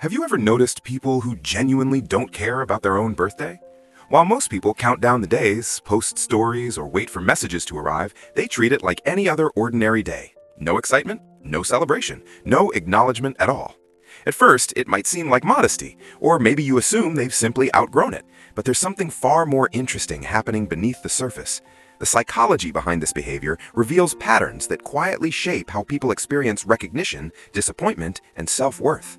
Have you ever noticed people who genuinely don't care about their own birthday? While most people count down the days, post stories, or wait for messages to arrive, they treat it like any other ordinary day. No excitement, no celebration, no acknowledgement at all. At first, it might seem like modesty, or maybe you assume they've simply outgrown it. But there's something far more interesting happening beneath the surface. The psychology behind this behavior reveals patterns that quietly shape how people experience recognition, disappointment, and self-worth.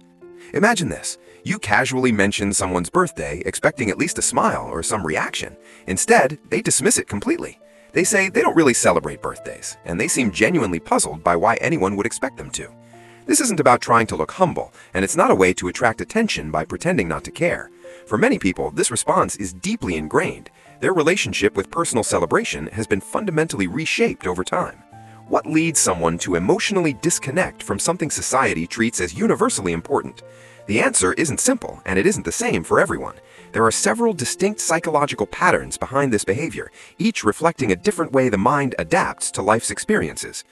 Imagine this. You casually mention someone's birthday, expecting at least a smile or some reaction. Instead, they dismiss it completely. They say they don't really celebrate birthdays, and they seem genuinely puzzled by why anyone would expect them to. This isn't about trying to look humble, and it's not a way to attract attention by pretending not to care. For many people, this response is deeply ingrained. Their relationship with personal celebration has been fundamentally reshaped over time. What leads someone to emotionally disconnect from something society treats as universally important? The answer isn't simple, and it isn't the same for everyone. There are several distinct psychological patterns behind this behavior, each reflecting a different way the mind adapts to life's experiences.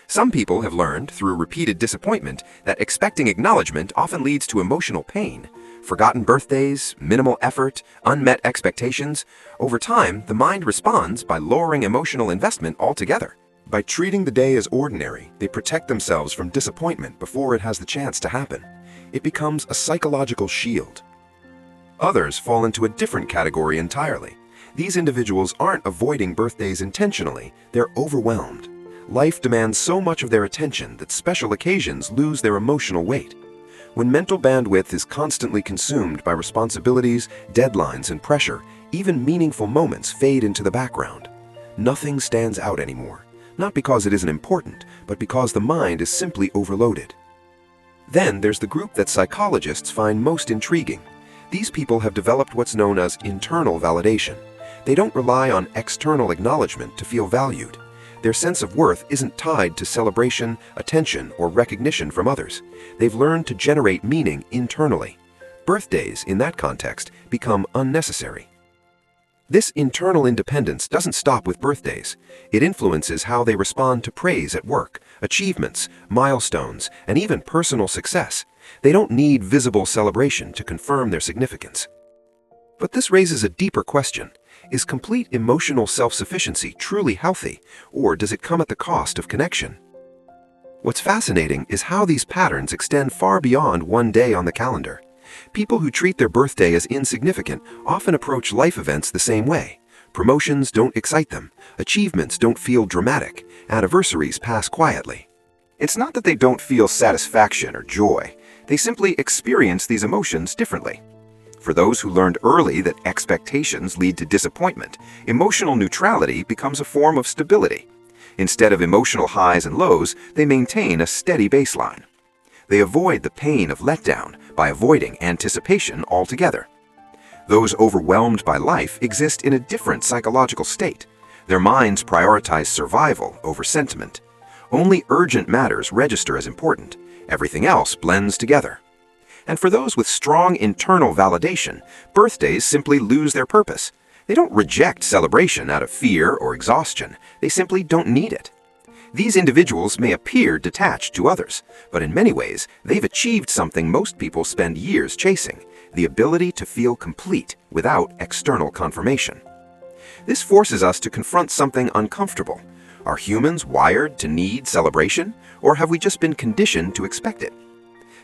Some people have learned, through repeated disappointment, that expecting acknowledgement often leads to emotional pain. Forgotten birthdays, minimal effort, unmet expectations. Over time, the mind responds by lowering emotional investment altogether. By treating the day as ordinary, they protect themselves from disappointment before it has the chance to happen. It becomes a psychological shield. Others fall into a different category entirely. These individuals aren't avoiding birthdays intentionally, they're overwhelmed. Life demands so much of their attention that special occasions lose their emotional weight. When mental bandwidth is constantly consumed by responsibilities, deadlines, and pressure, even meaningful moments fade into the background. Nothing stands out anymore, not because it isn't important, but because the mind is simply overloaded. Then there's the group that psychologists find most intriguing. These people have developed what's known as internal validation. They don't rely on external acknowledgement to feel valued. Their sense of worth isn't tied to celebration, attention, or recognition from others. They've learned to generate meaning internally. Birthdays, in that context, become unnecessary. This internal independence doesn't stop with birthdays. It influences how they respond to praise at work, achievements, milestones, and even personal success. They don't need visible celebration to confirm their significance. But this raises a deeper question. Is complete emotional self-sufficiency truly healthy, or does it come at the cost of connection? What's fascinating is how these patterns extend far beyond one day on the calendar. People who treat their birthday as insignificant often approach life events the same way. Promotions don't excite them, achievements don't feel dramatic, anniversaries pass quietly. It's not that they don't feel satisfaction or joy, they simply experience these emotions differently. For those who learned early that expectations lead to disappointment, emotional neutrality becomes a form of stability. Instead of emotional highs and lows, they maintain a steady baseline. They avoid the pain of letdown by avoiding anticipation altogether. Those overwhelmed by life exist in a different psychological state. Their minds prioritize survival over sentiment. Only urgent matters register as important. Everything else blends together. And for those with strong internal validation, birthdays simply lose their purpose. They don't reject celebration out of fear or exhaustion. They simply don't need it. These individuals may appear detached to others, but in many ways, they've achieved something most people spend years chasing: the ability to feel complete without external confirmation. This forces us to confront something uncomfortable. Are humans wired to need celebration, or have we just been conditioned to expect it?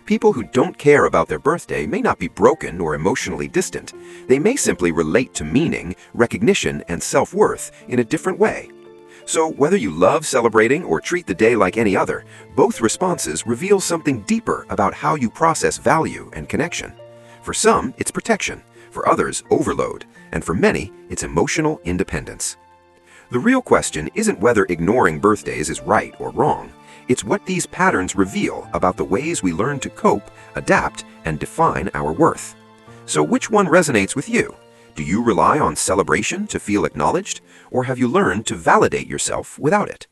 People who don't care about their birthday may not be broken or emotionally distant. They may simply relate to meaning, recognition, and self-worth in a different way. So whether you love celebrating or treat the day like any other, both responses reveal something deeper about how you process value and connection. For some, it's protection. For others, overload. And for many, it's emotional independence. The real question isn't whether ignoring birthdays is right or wrong. It's what these patterns reveal about the ways we learn to cope, adapt, and define our worth. So which one resonates with you? Do you rely on celebration to feel acknowledged, or have you learned to validate yourself without it?